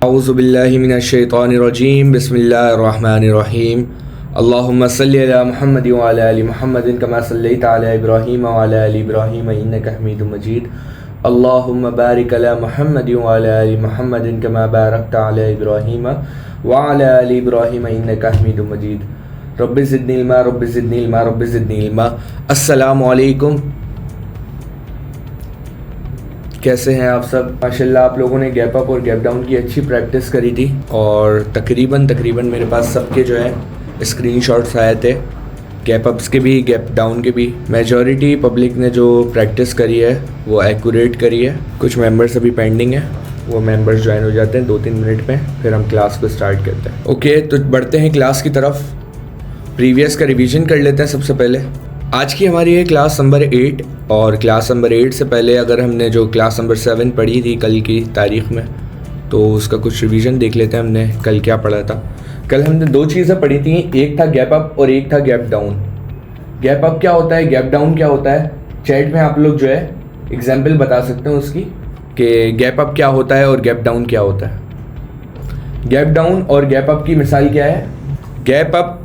औज़ुबिल्लाहि मिनश्शैतानिर्रजीम बिस्मिल्लाहिर्रहमानिर्रहीम अल्लाहुम्मा सल्लि अला मुहम्मदिन व अला आलि मुहम्मदिन कमा सल्लैता अला इब्राहीम व अला आलि इब्राहीम इन्नका हमीदुम मजीद अल्लाहुम्मा बारिक अला मुहम्मदिन व अला आलि मुहम्मदिन कमा बारकता अला इब्राहीम व अला आलि इब्राहीम इन्नका हमीदुम मजीद रब्बि ज़िदनी इल्मा रब्बि ज़िदनी इल्मा रब्बि ज़िदनी इल्मा। अस्सलामु अलैकुम, कैसे हैं आप सब? माशाल्लाह आप लोगों ने गैप अप और गैप डाउन की अच्छी प्रैक्टिस करी थी और तकरीबन मेरे पास सबके जो है स्क्रीनशॉट्स आए थे, गैप अप्स के भी गैप डाउन के भी। मेजॉरिटी पब्लिक ने जो प्रैक्टिस करी है वो एक्यूरेट करी है। कुछ मेंबर्स अभी पेंडिंग है, वो मेंबर्स ज्वाइन हो जाते हैं 2-3 मिनट में, फिर हम क्लास को स्टार्ट करते हैं। ओके, तो बढ़ते हैं क्लास की तरफ। प्रीवियस का रिवीजन कर लेते हैं सबसे पहले। आज की हमारी है क्लास नंबर 8 और क्लास नंबर 8 से पहले अगर हमने जो क्लास नंबर 7 पढ़ी थी कल की तारीख़ में, तो उसका कुछ रिवीजन देख लेते हैं हमने कल क्या पढ़ा था। कल हमने 2 चीज़ें पढ़ी थी, एक था गैप अप और एक था गैप डाउन। गैप अप क्या होता है, गैप डाउन क्या होता है, चैट में आप लोग जो है एग्जाम्पल बता सकते हैं उसकी कि गैप अप क्या होता है और गैप डाउन क्या होता है। गैप डाउन और गैप अप की मिसाल क्या है? गैप अप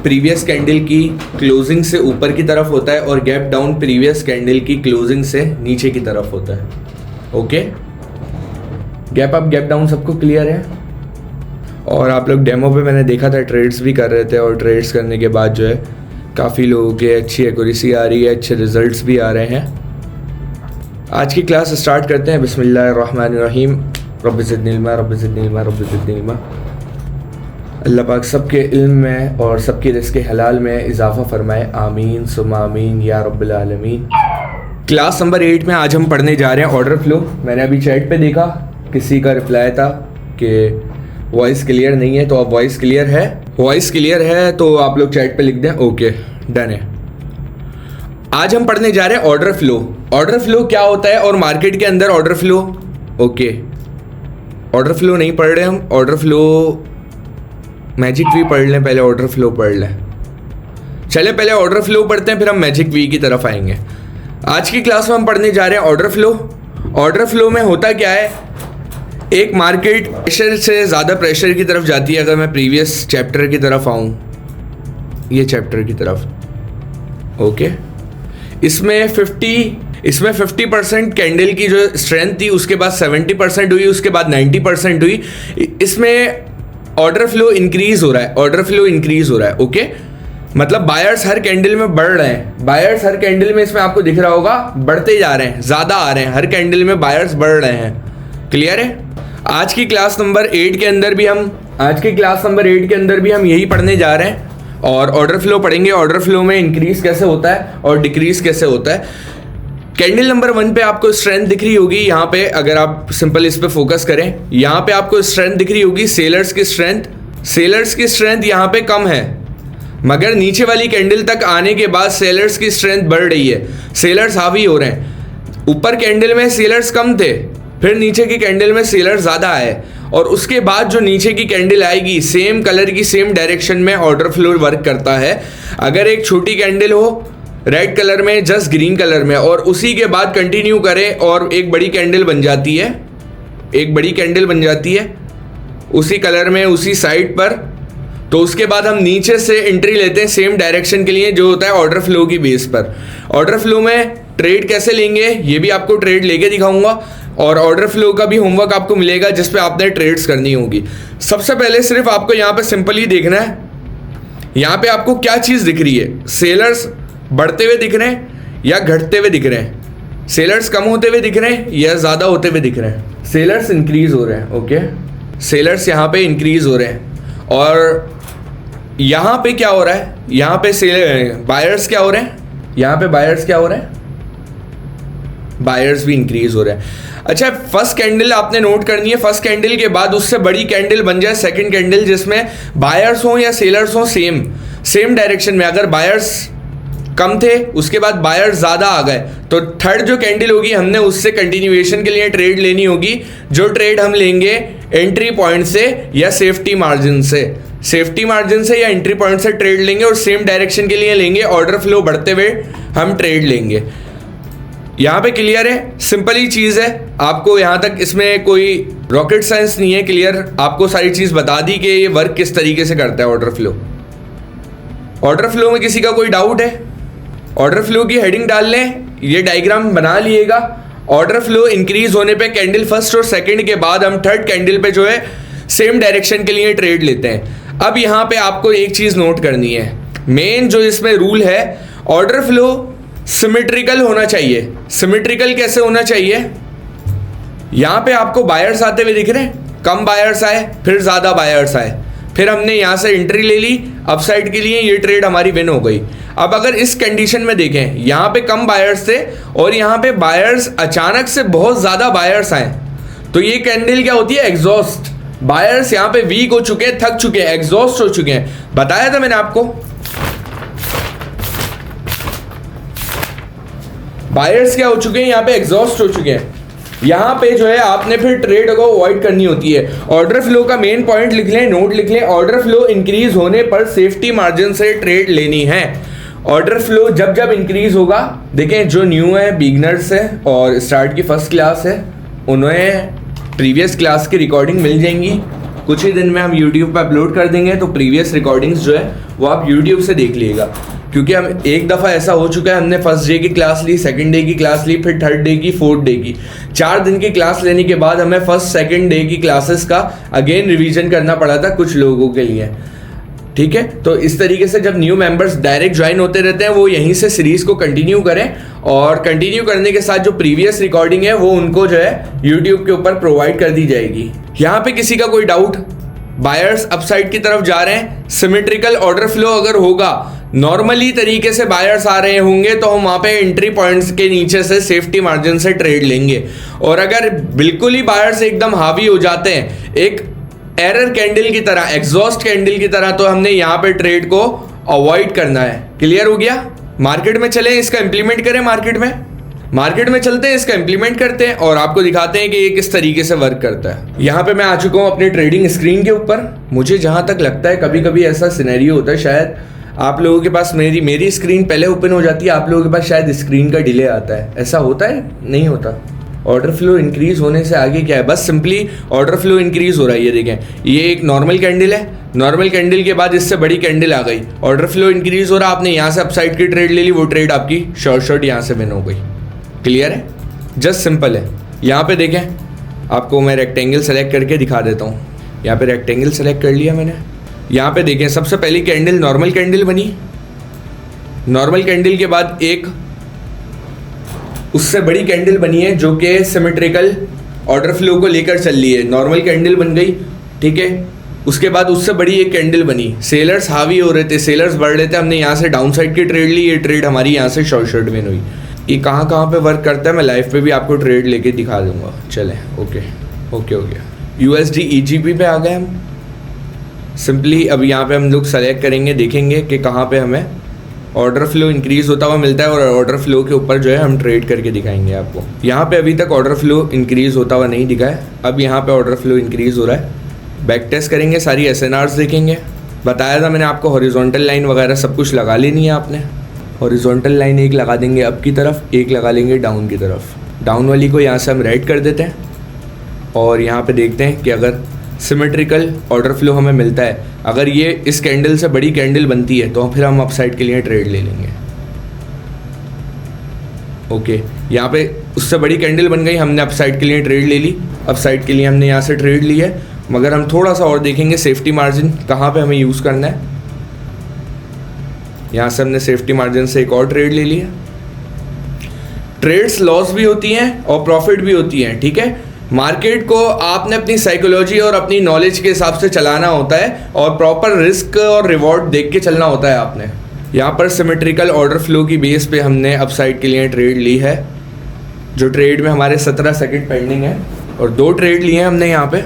प्रीवियस कैंडल की क्लोजिंग से ऊपर की तरफ होता है और गैप डाउन प्रीवियस कैंडल की क्लोजिंग से नीचे की तरफ होता है। Okay, gap up gap down सबको क्लियर है? और आप लोग डेमो पे मैंने देखा था ट्रेड्स भी कर रहे थे और ट्रेड्स करने के बाद जो है काफ़ी लोगों के अच्छी एक्यूरेसी आ रही है, अच्छे रिजल्ट्स भी आ रहे हैं। आज की क्लास स्टार्ट करते हैं। बिस्मिल्लाहिर्रहमानिर्रहीम रब्बि ज़िदनी इल्मा रब्बि ज़िदनी इल्मा रब्बि ज़िदनी इल्मा। अल्लाह पाक सबके इल्म में और सबके रिज़्क़े हलाल में इजाफ़ा फरमाए, आमीन सुम्मा आमीन या रब्बिल आलमीन। क्लास नंबर 8 में आज हम पढ़ने जा रहे हैं ऑर्डर फ्लो। मैंने अभी चैट पे देखा किसी का रिप्लाई था कि वॉइस क्लियर नहीं है, तो अब वॉइस क्लियर है। वॉइस क्लियर है तो आप लोग चैट पे लिख दें, ओके डन है। आज हम पढ़ने जा रहे हैं ऑर्डर फ्लो। ऑर्डर फ्लो क्या होता है और मार्केट के अंदर order flow. Okay, order flow नहीं पढ़ रहे हम, ऑर्डर फ्लो मैजिक वी पढ़ लें पहले, ऑर्डर फ्लो पढ़ लें। चले पहले ऑर्डर फ्लो पढ़ते हैं, फिर हम मैजिक वी की तरफ आएंगे। आज की क्लास में हम पढ़ने जा रहे हैं ऑर्डर फ्लो। ऑर्डर फ्लो में होता क्या है, एक मार्केट प्रेशर से ज़्यादा प्रेशर की तरफ जाती है। अगर मैं प्रीवियस चैप्टर की तरफ आऊँ, ये चैप्टर की तरफ, ओके, इसमें 50% कैंडल की जो स्ट्रेंथ थी, उसके बाद 70% हुई, उसके बाद 90% हुई। इसमें ऑर्डर फ्लो इंक्रीज हो रहा है, ऑर्डर फ्लो इंक्रीज हो रहा है। ओके, मतलब बायर्स हर कैंडल में बढ़ रहे हैं, बायर्स हर कैंडल में, इसमें आपको दिख रहा होगा, बढ़ते जा रहे हैं, ज़्यादा आ रहे हैं, हर कैंडल में बायर्स बढ़ रहे हैं। क्लियर है? आज की क्लास नंबर 8 के अंदर भी हम यही पढ़ने जा रहे हैं और ऑर्डर फ्लो पढ़ेंगे। ऑर्डर फ्लो में इंक्रीज कैसे होता है और डिक्रीज कैसे होता है। कैंडल नंबर 1 पे आपको स्ट्रेंथ दिख रही होगी, यहाँ पे अगर आप सिंपल इस पे फोकस करें, यहाँ पे आपको स्ट्रेंथ दिख रही होगी, सेलर्स की स्ट्रेंथ यहाँ पे कम है, मगर नीचे वाली कैंडल तक आने के बाद सेलर्स की स्ट्रेंथ बढ़ रही है, सेलर्स हावी हो रहे हैं। ऊपर कैंडल में सेलर्स कम थे, फिर नीचे की कैंडल में सेलर्स ज़्यादा आए और उसके बाद जो नीचे की कैंडल आएगी सेम कलर की, सेम डायरेक्शन में ऑर्डर फ्लो वर्क करता है। अगर एक छोटी कैंडल हो रेड कलर में, जस्ट ग्रीन कलर में, और उसी के बाद कंटिन्यू करें और एक बड़ी कैंडल बन जाती है, उसी कलर में, उसी साइड पर, तो उसके बाद हम नीचे से एंट्री लेते हैं सेम डायरेक्शन के लिए, जो होता है ऑर्डर फ्लो की बेस पर। ऑर्डर फ्लो में ट्रेड कैसे लेंगे ये भी आपको ट्रेड लेके दिखाऊंगा और ऑर्डर फ्लो का भी होमवर्क आपको मिलेगा जिस पे आपने ट्रेड्स करनी होगी। सबसे पहले सिर्फ आपको यहाँ पे सिंपली देखना है, यहाँ पे आपको क्या चीज़ दिख रही है, सेलर्स बढ़ते हुए दिख रहे हैं या घटते हुए दिख रहे हैं, सेलर्स कम होते हुए दिख रहे हैं या ज़्यादा होते हुए दिख रहे हैं। सेलर्स इंक्रीज हो रहे हैं। ओके, सेलर्स यहाँ पे इंक्रीज हो रहे हैं और यहाँ पे क्या हो रहा है, यहाँ पे बायर्स क्या हो रहे हैं, यहाँ पे बायर्स क्या हो रहे हैं, बायर्स भी इंक्रीज हो रहे हैं। अच्छा, फर्स्ट कैंडल आपने नोट करनी है, फर्स्ट कैंडल के बाद उससे बड़ी कैंडल बन जाए सेकंड कैंडल, जिसमें बायर्स हो या सेलर्स हो सेम डायरेक्शन में। अगर बायर्स कम थे उसके बाद बायर्स ज़्यादा आ गए, तो थर्ड जो कैंडल होगी हमने उससे कंटिन्यूएशन के लिए ट्रेड लेनी होगी। जो ट्रेड हम लेंगे एंट्री पॉइंट से या सेफ्टी मार्जिन से या एंट्री पॉइंट से ट्रेड लेंगे और सेम डायरेक्शन के लिए लेंगे। ऑर्डर फ्लो बढ़ते हुए हम ट्रेड लेंगे। यहाँ पे क्लियर है, सिंपल ही चीज़ है। आपको यहाँ तक इसमें कोई रॉकेट साइंस नहीं है, क्लियर, आपको सारी चीज़ बता दी कि ये वर्क किस तरीके से करता है ऑर्डर फ्लो। ऑर्डर फ्लो में किसी का कोई डाउट है? ऑर्डर फ्लो की हेडिंग डाल लें, ये डायग्राम बना लिएगा। ऑर्डर फ्लो इंक्रीज होने पे कैंडल फर्स्ट और सेकंड के बाद हम थर्ड कैंडल पे जो है सेम डायरेक्शन के लिए ट्रेड लेते हैं। अब यहाँ पे आपको एक चीज़ नोट करनी है, मेन जो इसमें रूल है, ऑर्डर फ्लो सिमेट्रिकल होना चाहिए। सिमेट्रिकल कैसे होना चाहिए? यहाँ पे आपको बायर्स आते हुए दिख रहे हैं, कम बायर्स आए फिर ज़्यादा बायर्स आए, फिर हमने यहाँ से एंट्री ले ली अपसाइड के लिए, ये ट्रेड हमारी विन हो गई। अब अगर इस कंडीशन में देखें, यहाँ पे कम बायर्स थे और यहाँ पे बायर्स अचानक से बहुत ज़्यादा बायर्स आए, तो ये कैंडल क्या होती है? एग्जॉस्ट। बायर्स यहाँ पे वीक हो चुके हैं, थक चुके हैं, एग्जॉस्ट हो चुके हैं। बताया था मैंने आपको, बायर्स क्या हो चुके हैं? यहाँ पे एग्जॉस्ट हो चुके हैं। यहाँ पे जो है आपने फिर ट्रेड को अवॉइड करनी होती है। ऑर्डर फ्लो का मेन पॉइंट लिख लें, नोट लिख लें, ऑर्डर फ्लो इंक्रीज होने पर सेफ्टी मार्जिन से ट्रेड लेनी है। ऑर्डर फ्लो जब जब इंक्रीज होगा, देखें जो न्यू है, बिगनर्स है और स्टार्ट की फर्स्ट क्लास है, उन्हें प्रीवियस क्लास की रिकॉर्डिंग मिल जाएंगी। कुछ ही दिन में हम यूट्यूब पर अपलोड कर देंगे, तो प्रीवियस रिकॉर्डिंग्स जो है वो आप यूट्यूब से देख लीजिएगा। क्योंकि हम एक दफ़ा ऐसा हो चुका है, हमने फर्स्ट डे की क्लास ली, सेकंड डे की क्लास ली, फिर थर्ड डे की, फोर्थ डे की, 4 दिन की क्लास लेने के बाद हमें फर्स्ट सेकंड डे की क्लासेस का अगेन रिवीजन करना पड़ा था कुछ लोगों के लिए। ठीक है, तो इस तरीके से जब न्यू मेंबर्स डायरेक्ट ज्वाइन होते रहते हैं, वो यहीं से सीरीज को कंटिन्यू करें और कंटिन्यू करने के साथ जो प्रीवियस रिकॉर्डिंग है वो उनको जो है यूट्यूब के ऊपर प्रोवाइड कर दी जाएगी। यहाँ पे किसी का कोई डाउट? बायर्स अपसाइड की तरफ जा रहे हैं, सिमेट्रिकल ऑर्डर फ्लो अगर होगा, नॉर्मली तरीके से बायर्स आ रहे होंगे, तो हम वहाँ पे एंट्री पॉइंट्स के नीचे से सेफ्टी मार्जिन से ट्रेड लेंगे। और अगर बिल्कुल ही बायर्स एकदम हावी हो जाते हैं, एक एरर कैंडल की तरह, एग्जॉस्ट कैंडल की तरह, तो हमने यहाँ पे ट्रेड को अवॉइड करना है। क्लियर हो गया? मार्केट में चलें, इसका इंप्लीमेंट करें। मार्केट में चलते हैं, इसका इंप्लीमेंट करते हैं और आपको दिखाते हैं कि ये किस तरीके से वर्क करता है। यहाँ पे मैं आ चुका हूँ अपने ट्रेडिंग स्क्रीन के ऊपर। मुझे जहाँ तक लगता है कभी कभी ऐसा सिनेरियो होता है, शायद आप लोगों के पास मेरी स्क्रीन पहले ओपन हो जाती है, आप लोगों के पास शायद स्क्रीन का डिले आता है। ऐसा होता है? नहीं होता। ऑर्डर फ्लो इंक्रीज होने से आगे क्या है? बस सिंपली ऑर्डर फ्लो इंक्रीज हो रहा है। ये देखें, ये एक नॉर्मल कैंडल है, नॉर्मल कैंडल के बाद इससे बड़ी कैंडल आ गई, ऑर्डर फ्लो इंक्रीज हो रहा, आपने यहाँ से अपसाइड की ट्रेड ले ली, वो ट्रेड आपकी शॉर्ट यहाँ से विन हो गई। क्लियर है? जस्ट सिंपल है। यहाँ पे देखें, आपको मैं रेक्टेंगल सेलेक्ट करके दिखा देता हूँ। यहाँ पे रेक्टेंगल सेलेक्ट कर लिया मैंने। यहाँ पे देखें, सबसे पहली कैंडल नॉर्मल कैंडल बनी, नॉर्मल कैंडल के बाद एक उससे बड़ी कैंडल बनी है जो कि सिमेट्रिकल ऑर्डर फ्लो को लेकर चल रही है। नॉर्मल कैंडल बन गई, ठीक है। उसके बाद उससे बड़ी एक कैंडल बनी, सेलर्स हावी हो रहे थे, सेलर्स बढ़ रहे थे, हमने यहाँ से डाउन साइड की ट्रेड ली, ये ट्रेड हमारी यहाँ से शॉर्ट विन हुई। ये कहाँ पे वर्क करता है मैं लाइव पे भी आपको ट्रेड लेके दिखा दूंगा। चलें, ओके हो गया। USD EGP पे आ गए हम। सिंपली अब यहाँ पे हम लोग सेलेक्ट करेंगे, देखेंगे कि कहाँ पे हमें ऑर्डर फ्लो इंक्रीज होता हुआ मिलता है और ऑर्डर फ्लो के ऊपर जो है हम ट्रेड करके दिखाएंगे आपको। यहाँ पे अभी तक ऑर्डर फ्लो इंक्रीज होता हुआ नहीं दिखा है, अब यहाँ पे ऑर्डर फ्लो इंक्रीज हो रहा है। बैक टेस्ट करेंगे, सारी SNRs देखेंगे। बताया था मैंने आपको हॉरिजॉन्टल लाइन वगैरह सब कुछ लगा लेनी है आपने। हॉरिजॉन्टल लाइन एक लगा देंगे अप की तरफ, एक लगा लेंगे डाउन की तरफ। डाउन वाली को यहाँ से हम रेड कर देते हैं और यहाँ पे देखते हैं कि अगर सिमेट्रिकल ऑर्डर फ्लो हमें मिलता है, अगर ये इस कैंडल से बड़ी कैंडल बनती है तो फिर हम अपसाइड के लिए ट्रेड ले लेंगे। ओके, यहाँ पे उससे बड़ी कैंडल बन गई, हमने अपसाइड के लिए ट्रेड ले ली। अपसाइड के लिए हमने यहाँ से ट्रेड ली है, मगर हम थोड़ा सा और देखेंगे सेफ्टी मार्जिन कहाँ पे हमें यूज़ करना है। यहाँ से हमने सेफ्टी मार्जिन से एक और ट्रेड ले लिया। ट्रेड्स लॉस भी होती हैं और प्रॉफिट भी होती हैं, ठीक है। मार्केट को आपने अपनी साइकोलॉजी और अपनी नॉलेज के हिसाब से चलाना होता है और प्रॉपर रिस्क और रिवॉर्ड देख के चलना होता है आपने। यहाँ पर सिमेट्रिकल ऑर्डर फ्लो की बेस पे हमने अपसाइड के लिए ट्रेड ली है, जो ट्रेड में हमारे 17 सेकंड पेंडिंग है और 2 ट्रेड लिए हैं हमने यहाँ पे।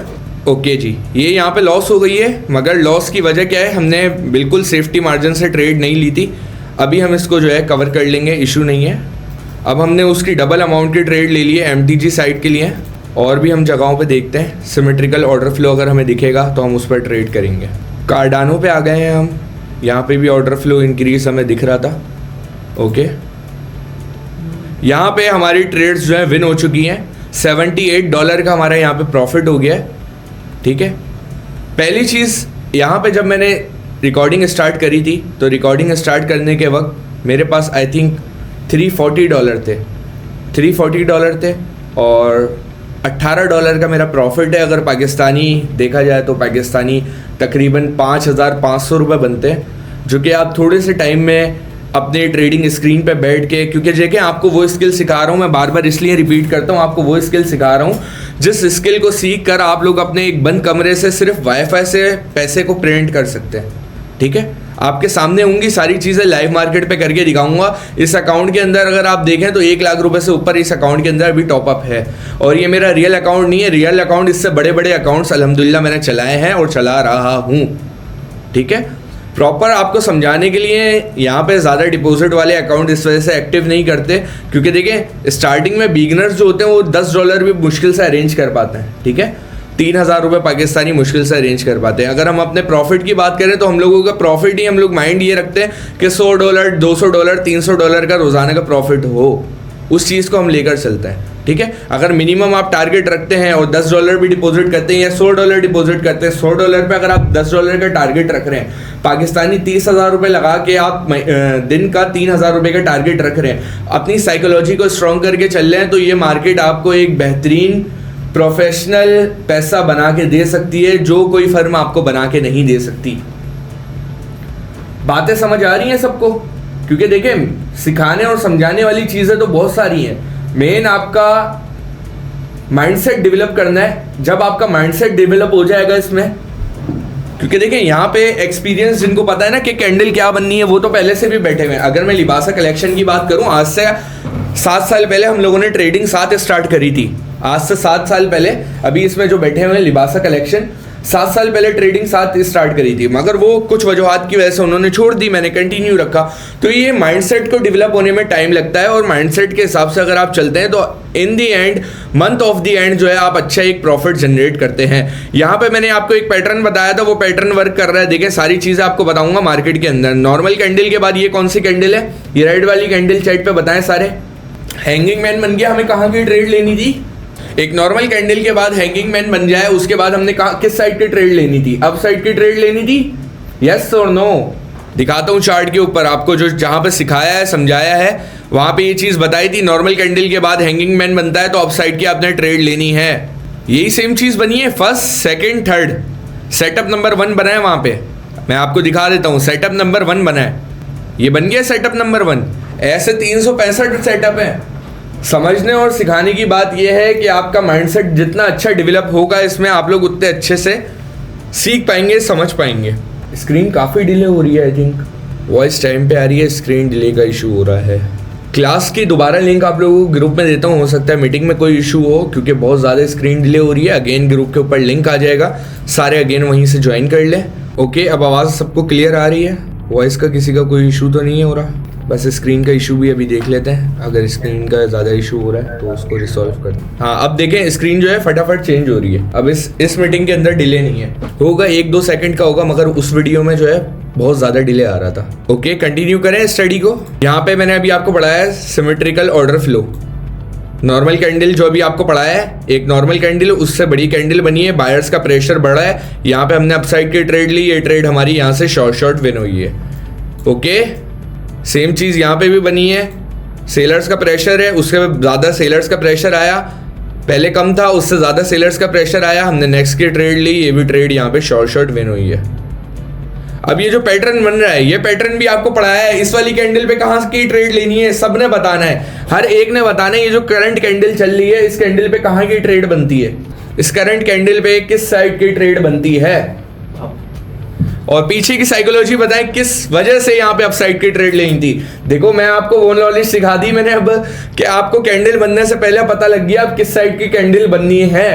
ओके जी, ये यहाँ पे लॉस हो गई है, मगर लॉस की वजह क्या है, हमने बिल्कुल सेफ्टी मार्जिन से ट्रेड नहीं ली थी। अभी हम इसको जो है कवर कर लेंगे, इशू नहीं है। अब हमने उसकी डबल अमाउंट की ट्रेड ले ली है MTG साइड के लिए। और भी हम जगहों पे देखते हैं, सिमेट्रिकल ऑर्डर फ्लो अगर हमें दिखेगा तो हम उस पर ट्रेड करेंगे। कार्डानो पे आ गए हैं हम, यहाँ पे भी ऑर्डर फ्लो इंक्रीज हमें दिख रहा था। ओके, यहाँ पे हमारी ट्रेड्स जो है विन हो चुकी हैं। $78 का हमारा यहाँ पे प्रॉफिट हो गया है। ठीक है, पहली चीज़ यहाँ पे जब मैंने रिकॉर्डिंग स्टार्ट करी थी तो रिकॉर्डिंग स्टार्ट करने के वक्त मेरे पास आई थिंक $340 थे और $18 का मेरा प्रॉफिट है। अगर पाकिस्तानी देखा जाए तो पाकिस्तानी तकरीबन 5,500 रुपये बनते हैं, जो कि आप थोड़े से टाइम में अपने ट्रेडिंग स्क्रीन पे बैठ के, क्योंकि देखें आपको वो स्किल सिखा रहा हूँ मैं, बार बार इसलिए रिपीट करता हूँ, आपको वो स्किल सिखा रहा हूँ जिस स्किल को सीख कर आप लोग अपने एक बंद कमरे से सिर्फ वाईफाई से पैसे को प्रिंट कर सकते हैं। ठीक है, आपके सामने होंगी सारी चीज़ें, लाइव मार्केट पे करके दिखाऊंगा। इस अकाउंट के अंदर अगर आप देखें तो 1 लाख रुपए से ऊपर इस अकाउंट के अंदर अभी टॉपअप है, और ये मेरा रियल अकाउंट नहीं है। रियल अकाउंट, इससे बड़े बड़े अकाउंट्स अल्हम्दुलिल्लाह मैंने चलाए हैं और चला रहा हूँ। ठीक है, प्रॉपर आपको समझाने के लिए यहाँ पे ज़्यादा डिपॉजिट वाले अकाउंट इस वजह से एक्टिव नहीं करते, क्योंकि देखें स्टार्टिंग में बिगनर्स जो होते हैं वो $10 भी मुश्किल से अरेंज कर पाते हैं। ठीक है, 3,000 रुपये पाकिस्तानी मुश्किल से अरेंज कर पाते हैं। अगर हम अपने प्रॉफिट की बात करें तो हम लोगों का प्रॉफिट ही, हम लोग माइंड ये रखते हैं कि $100, $200, $300 का रोज़ाना का प्रॉफिट हो, उस चीज़ को हम लेकर चलते हैं। ठीक है, अगर मिनिमम आप टारगेट रखते हैं और $10 भी डिपॉजिट करते हैं या $100 डिपॉजिट करते हैं, $100 पे अगर आप $10 का टारगेट रख रहे हैं, पाकिस्तानी 30,000 रुपये लगा के आप दिन का 3,000 रुपये का टारगेट रख रहे हैं, अपनी साइकोलॉजी को स्ट्रॉन्ग करके चल रहे हैं, तो ये मार्केट आपको एक बेहतरीन प्रोफेशनल पैसा बना के दे सकती है, जो कोई फर्म आपको बना के नहीं दे सकती। बातें समझ आ रही हैं सबको? क्योंकि देखें सिखाने और समझाने वाली चीज़ें तो बहुत सारी हैं, मेन आपका माइंडसेट डेवलप करना है। जब आपका माइंडसेट डेवलप हो जाएगा इसमें, क्योंकि देखें यहाँ पे एक्सपीरियंस जिनको पता है ना कि कैंडल क्या बननी है, वो तो पहले से भी बैठे हुए हैं। अगर मैं लिबासा कलेक्शन की बात करूँ, आज से 7 साल पहले हम लोगों ने ट्रेडिंग साथ स्टार्ट करी थी, आज से 7 साल पहले। अभी इसमें जो बैठे हुए हैं लिबासा कलेक्शन, 7 साल पहले ट्रेडिंग साथ स्टार्ट करी थी, मगर वो कुछ वजूहात की वजह से उन्होंने छोड़ दी, मैंने कंटिन्यू रखा। तो ये माइंडसेट को डेवलप होने में टाइम लगता है, और माइंडसेट के हिसाब से अगर आप चलते हैं तो in the end, month of the end जो है आप अच्छा एक प्रॉफिट जनरेट करते हैं। यहाँ पे मैंने आपको एक पैटर्न बताया था, वो पैटर्न वर्क कर रहा है। देखिए सारी चीज़ें आपको बताऊंगा मार्केट के अंदर। नॉर्मल कैंडल के बाद ये कौन सी कैंडल है, ये रेड वाली कैंडल, चैट पे बताएं सारे। हैंगिंग मैन बन गया, हमें कहाँ की ट्रेड लेनी थी? एक नॉर्मल कैंडल के बाद हैंगिंग मैन बन जाए, उसके बाद हमने कहा किस साइड की ट्रेड लेनी थी? अप साइड की ट्रेड लेनी थी, यस और नो? दिखाता हूँ चार्ट के ऊपर आपको, जो जहाँ पे सिखाया है समझाया है वहाँ पे ये चीज़ बताई थी। नॉर्मल कैंडल के बाद हैंगिंग मैन बनता है तो अप साइड की आपने ट्रेड लेनी है। यही सेम चीज़ बनी है, first second third, setup number 1 बना है वहाँ पे, मैं आपको दिखा देता हूँ। सेटअप नंबर 1 बना है, ये बन गया सेटअप नंबर 1। ऐसे 365 सेटअप है। समझने और सिखाने की बात यह है कि आपका माइंडसेट जितना अच्छा डेवलप होगा इसमें, आप लोग उतने अच्छे से सीख पाएंगे, समझ पाएंगे। स्क्रीन काफ़ी डिले हो रही है, आई थिंक वॉइस टाइम पे आ रही है, स्क्रीन डिले का इशू हो रहा है। क्लास की दोबारा लिंक आप लोगों को ग्रुप में देता हूँ, हो सकता है मीटिंग में कोई इशू हो, क्योंकि बहुत ज़्यादा स्क्रीन डिले हो रही है। अगेन ग्रुप के ऊपर लिंक आ जाएगा, सारे अगेन वहीं से ज्वाइन कर लें। ओके, अब आवाज़ सबको क्लियर आ रही है? वॉइस का किसी का कोई इशू तो नहीं हो रहा? बस स्क्रीन का इशू भी अभी देख लेते हैं, अगर स्क्रीन का ज़्यादा इशू हो रहा है तो उसको रिसॉल्व कर दें। हाँ, अब देखें स्क्रीन जो है फटाफट चेंज हो रही है। अब इस मीटिंग के अंदर डिले नहीं है, होगा 1-2 सेकंड का होगा, मगर उस वीडियो में जो है बहुत ज़्यादा डिले आ रहा था। ओके, कंटिन्यू करें स्टडी को। यहाँ पे मैंने अभी आपको पढ़ाया है symmetrical order flow. Normal candle जो अभी आपको पढ़ाया है, एक नॉर्मल कैंडल उससे बड़ी कैंडल बनी है, बायर्स का प्रेशर बढ़ा है, यहाँ पे हमने अपसाइड की ट्रेड ली, ये ट्रेड हमारी यहाँ से शॉर्ट विन हुई है। ओके, सेम चीज़ यहाँ पे भी बनी है, सेलर्स का प्रेशर है, उससे ज़्यादा सेलर्स का प्रेशर आया, पहले कम था उससे ज़्यादा सेलर्स का प्रेशर आया, हमने नेक्स्ट की ट्रेड ली, ये भी ट्रेड यहाँ पे शॉर्ट विन हुई है। अब ये जो पैटर्न बन रहा है, ये पैटर्न भी आपको पढ़ाया है। इस वाली कैंडल पे कहाँ की ट्रेड लेनी है सब ने बताना है, हर एक ने बताना है। ये जो करंट कैंडल चल रही है, इस कैंडल पे कहाँ की ट्रेड बनती है, इस करंट कैंडल पे किस साइड की ट्रेड बनती है, और पीछे की साइकोलॉजी बताएं किस वजह से यहाँ पे अपसाइड की ट्रेड लेनी थी। देखो मैं आपको वो नॉलेज सिखा दी मैंने अब, कि आपको कैंडल बनने से पहले पता लग गया अब किस साइड की कैंडल बननी है।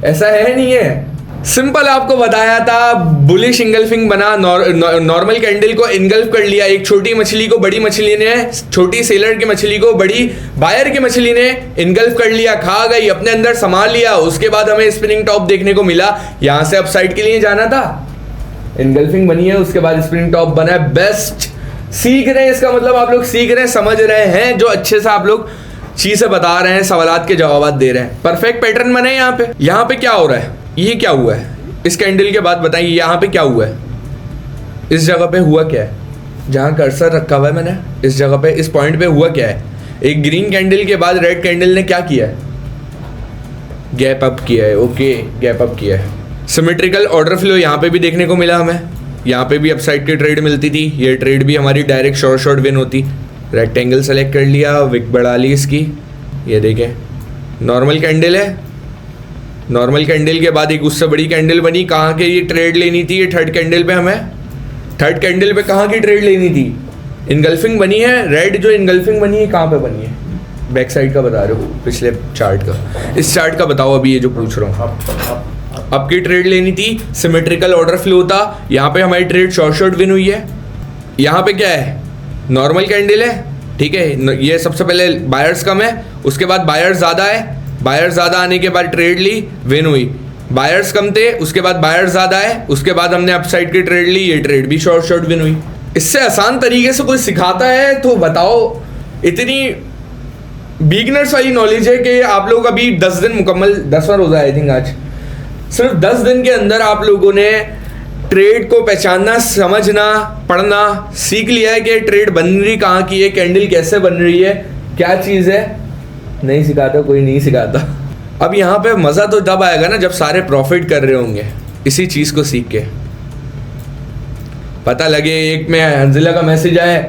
ऐसा है नहीं है, सिंपल आपको बताया था। बुलिश इंगल्फिंग बना, नॉर्मल कैंडल को इनगल्फ कर लिया, एक छोटी मछली को बड़ी मछली ने, छोटी सेलर की मछली को बड़ी बायर की मछली ने इनगल्फ कर लिया, खा गई, अपने अंदर संभाल लिया। उसके बाद हमें स्पिनिंग टॉप देखने को मिला, यहाँ से अपसाइड के लिए जाना था, इनगल्फिंग बनी है, उसके बाद स्पिनिंग टॉप बना है। बेस्ट सीख रहे हैं, इसका मतलब आप लोग सीख रहे हैं, समझ रहे हैं, जो अच्छे से आप लोग चीजें बता रहे हैं, सवालात के जवाब दे रहे हैं। परफेक्ट पैटर्न बने यहाँ पे क्या हो रहा है, ये क्या हुआ है, इस कैंडल के बाद बताइए यहाँ पे क्या हुआ है, इस जगह पे हुआ क्या है, जहाँ कर्सर रखा हुआ है मैंने इस जगह पे, इस पॉइंट पे हुआ क्या है। एक ग्रीन कैंडल के बाद रेड कैंडल ने क्या किया है, गैप अप किया है। ओके, गैप अप किया है। सिमेट्रिकल ऑर्डर फ्लो यहाँ पे भी देखने को मिला हमें, यहाँ पे भी अपसाइड की ट्रेड मिलती थी, ये ट्रेड भी हमारी डायरेक्ट शॉर्ट विन होती। रेक्टेंगल सेलेक्ट कर लिया, विक बढ़ा ली इसकी, ये देखें नॉर्मल कैंडल है, नॉर्मल कैंडल के बाद एक उससे बड़ी कैंडल बनी। कहाँ के ये ट्रेड लेनी थी, ये थर्ड कैंडल पे हमें, थर्ड कैंडल पे कहाँ की ट्रेड लेनी थी, इनगल्फिंग बनी है। रेड जो इनगल्फिंग बनी है कहाँ पे बनी है, बैक साइड का बता रहे हो, पिछले चार्ट का, इस चार्ट का बताओ अभी ये जो पूछ रहा हूँ। अब की ट्रेड लेनी थी, सिमेट्रिकल ऑर्डर फ्लो था, यहाँ पे हमारी ट्रेड शॉर्ट विन हुई है। यहाँ पे क्या है, नॉर्मल कैंडल है, ठीक है, ये सबसे पहले बायर्स कम है, उसके बाद बायर्स ज़्यादा है, बायर्स ज़्यादा आने के बाद ट्रेड ली, विन हुई। बायर्स कम थे, उसके बाद बायर्स ज़्यादा है, उसके बाद हमने अपसाइड की ट्रेड ली, ये ट्रेड भी शॉर्ट विन हुई। इससे आसान तरीके से कोई सिखाता है तो बताओ। इतनी बिगनर्स वाली नॉलेज है कि आप लोग अभी 10 दिन मुकम्मल, 10वां रोज़ा आई थिंक आज, सिर्फ 10 दिन के अंदर आप लोगों ने ट्रेड को पहचानना, समझना, पढ़ना सीख लिया है कि ट्रेड बन रही कहाँ की है, कैंडल कैसे बन रही है, क्या चीज़ है। नहीं सिखाता, कोई नहीं सिखाता। अब यहाँ पे मज़ा तो तब आएगा ना जब सारे प्रॉफिट कर रहे होंगे इसी चीज़ को सीख के। पता लगे एक में हंजिला का मैसेज आए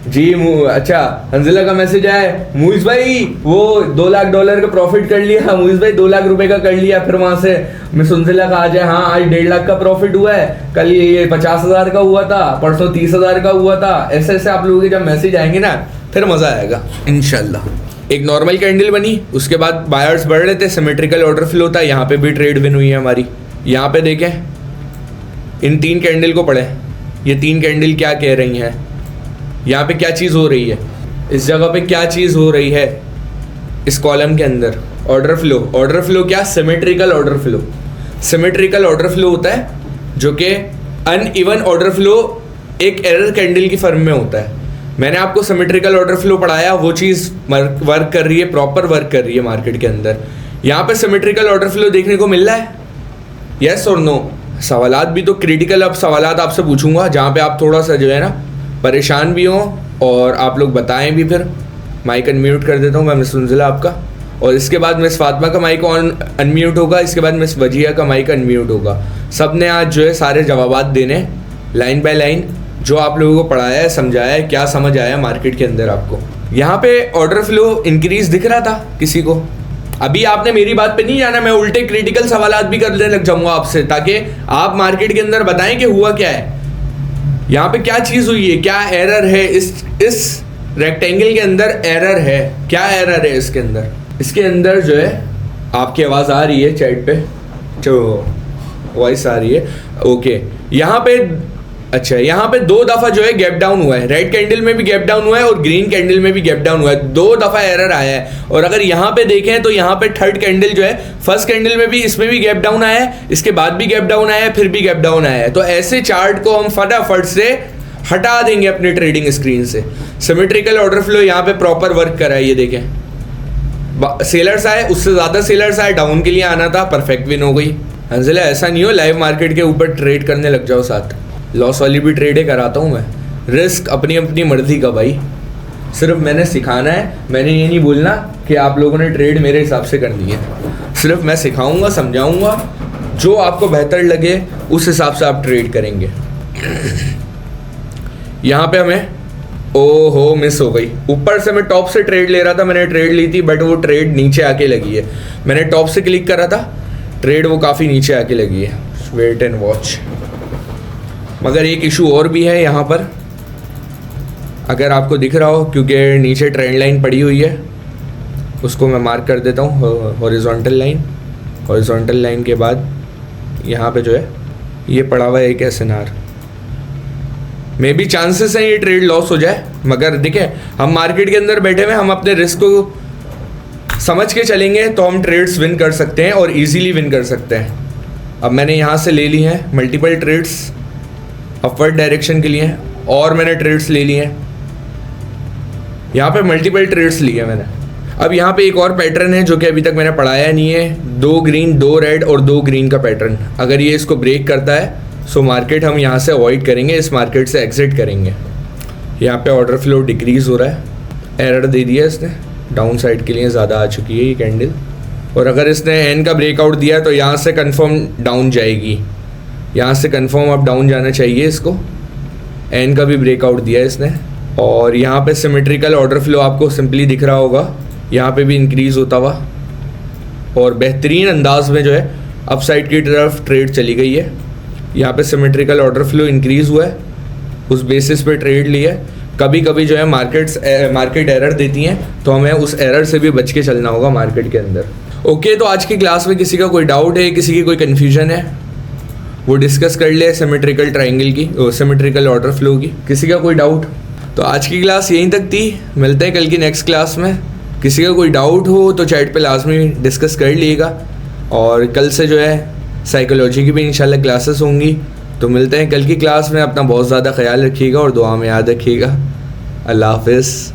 जी, अच्छा हंजिला का मैसेज आए, मुइज़ भाई वो $2 लाख का प्रॉफिट कर लिया, मुइज़ भाई 2 लाख रुपए का कर लिया। फिर वहां से मिस हंजिला का आ जाए, हाँ आज 1.5 लाख का प्रॉफिट हुआ है, कल ये 50,000 का हुआ था, परसों 30,000 का हुआ था। ऐसे ऐसे आप लोगों के जब मैसेज आएंगे ना फिर मजा आएगा इंशाल्लाह। एक नॉर्मल कैंडल बनी, उसके बाद बायर्स बढ़ रहे थे, सिमेट्रिकल ऑर्डर फ्लो था, यहाँ पे भी ट्रेड विन हुई है हमारी। यहाँ पे देखें इन 3 कैंडल को पढ़े, ये 3 कैंडल क्या कह रही हैं, यहाँ पे क्या चीज़ हो रही है, इस जगह पे क्या चीज़ हो रही है, इस कॉलम के अंदर ऑर्डर फ्लो। ऑर्डर फ्लो क्या, symmetrical order flow. Symmetrical order flow होता है जो कि अनइवन ऑर्डर फ्लो एक एरर कैंडल की फर्म में होता है। मैंने आपको सिमेट्रिकल ऑर्डर फ्लो पढ़ाया, वो चीज़ वर्क कर रही है, प्रॉपर वर्क कर रही है मार्केट के अंदर। यहाँ पे सिमेट्रिकल ऑर्डर फ्लो देखने को मिल रहा है, यस और नो। सवालात भी तो क्रिटिकल, अब सवालात आपसे पूछूंगा जहाँ पे आप थोड़ा सा जो है ना परेशान भी हों और आप लोग बताएं भी। फिर माइक अनम्यूट कर देता हूँ मैं, मिस मंजिला आपका, और इसके बाद मिस फातिमा का माइक ऑन अनम्यूट होगा, इसके बाद मिस वजिया का माइक अनम्यूट होगा। सब ने आज जो है सारे जवाबात देने लाइन बाय लाइन, जो आप लोगों को पढ़ाया है, समझाया है, क्या समझ आया मार्केट के अंदर आपको। यहाँ पे ऑर्डर फ्लो इंक्रीज दिख रहा था किसी को, अभी आपने मेरी बात पे नहीं जाना, मैं उल्टे क्रिटिकल सवालात भी करने लग जाऊंगा आपसे, ताकि आप मार्केट के अंदर बताएं कि हुआ क्या है, यहाँ पे क्या चीज़ हुई है, क्या एरर है इस रेक्टेंगल के अंदर, एरर है, क्या एरर है इसके अंदर। इसके अंदर जो है आपकी आवाज़ आ रही है चैट पे, जो वॉइस आ रही है, ओके। यहाँ पे अच्छा, यहाँ पे 2 दफ़ा जो है गैप डाउन हुआ है, रेड कैंडल में भी गैप डाउन हुआ है और ग्रीन कैंडल में भी गैप डाउन हुआ है, 2 दफ़ा एरर आया है। और अगर यहाँ पे देखें तो यहाँ पे थर्ड कैंडल जो है, फर्स्ट कैंडल में भी, इसमें भी गैप डाउन आया है, इसके बाद भी गैप डाउन आया है, फिर भी गैप डाउन आया है। तो ऐसे चार्ट को हम फटाफट से हटा देंगे अपने ट्रेडिंग स्क्रीन से। सिमेट्रिकल ऑर्डर फ्लो यहाँ पे प्रॉपर वर्क करा है, ये देखें, सेलर्स आए, उससे ज़्यादा सेलर्स आए, डाउन के लिए आना था, परफेक्ट विन हो गई। हंजिला ऐसा नहीं हो लाइव मार्केट के ऊपर ट्रेड करने लग जाओ, साथ लॉस वाली भी ट्रेडें कराता हूँ मैं, रिस्क अपनी अपनी मर्जी का भाई, सिर्फ मैंने सिखाना है, मैंने ये नहीं बोलना कि आप लोगों ने ट्रेड मेरे हिसाब से करनी है, सिर्फ मैं सिखाऊंगा, समझाऊंगा, जो आपको बेहतर लगे उस हिसाब से आप ट्रेड करेंगे। यहाँ पे हमें ओहो मिस हो गई, ऊपर से मैं टॉप से ट्रेड ले रहा था, मैंने ट्रेड ली थी बट वो ट्रेड नीचे आके लगी है, मैंने टॉप से क्लिक करा था, ट्रेड वो काफ़ी नीचे आके लगी है, वेट एंड वॉच। मगर एक इशू और भी है यहाँ पर, अगर आपको दिख रहा हो, क्योंकि नीचे ट्रेंड लाइन पड़ी हुई है, उसको मैं मार्क कर देता हूँ, हॉरिजॉन्टल लाइन। हॉरिजॉन्टल लाइन के बाद यहाँ पे जो है ये पड़ा हुआ है एक SNR, मे भी चांसेस हैं ये ट्रेड लॉस हो जाए, मगर देखिए हम मार्केट के अंदर बैठे हुए, हम अपने रिस्क को समझ के चलेंगे तो हम ट्रेड्स विन कर सकते हैं और इजीली विन कर सकते हैं। अब मैंने यहाँ से ले ली हैं मल्टीपल ट्रेड्स अपवर्ड डायरेक्शन के लिए, और मैंने ट्रेड्स ले लिए हैं, यहाँ पे मल्टीपल ट्रेड्स लिए मैंने, अब यहाँ पे एक और पैटर्न है जो कि अभी तक मैंने पढ़ाया नहीं है, 2 ग्रीन 2 रेड और 2 ग्रीन का पैटर्न। अगर ये इसको ब्रेक करता है सो मार्केट हम यहाँ से अवॉइड करेंगे, इस मार्केट से एग्जिट करेंगे। यहाँ पे ऑर्डर फ्लो डिक्रीज़ हो रहा है, एरर दे दिया इसने, डाउन साइड के लिए ज़्यादा आ चुकी है ये कैंडल। और अगर इसने एन का ब्रेकआउट दिया तो यहाँ से कंफर्म डाउन जाएगी, यहाँ से कंफर्म अब डाउन जाना चाहिए इसको। एन का भी ब्रेकआउट दिया इसने और यहाँ पे सिमेट्रिकल ऑर्डर फ्लो आपको सिंपली दिख रहा होगा, यहाँ पे भी इंक्रीज़ होता हुआ और बेहतरीन अंदाज में जो है अप साइड की तरफ ट्रेड चली गई है। यहाँ पे सिमेट्रिकल ऑर्डर फ्लो इंक्रीज़ हुआ है, उस बेसिस पे ट्रेड लिया है। कभी कभी जो है मार्केट एरर देती हैं तो हमें उस एरर से भी बच के चलना होगा मार्केट के अंदर। ओके, तो आज की क्लास में किसी का कोई डाउट है, किसी की कोई कन्फ्यूजन है, वो डिस्कस कर ले सिमेट्रिकल ट्रायंगल की, सिमेट्रिकल ऑर्डर फ्लो की। किसी का कोई डाउट? तो आज की क्लास यहीं तक थी, मिलते हैं कल की नेक्स्ट क्लास में। किसी का कोई डाउट हो तो चैट पे लाजमी डिस्कस कर लीजिएगा। और कल से जो है साइकोलॉजी की भी इंशाल्लाह क्लासेस होंगी। तो मिलते हैं कल की क्लास में। अपना बहुत ज़्यादा ख्याल रखिएगा और दुआ में याद रखिएगा। अल्लाह हाफ़िज़।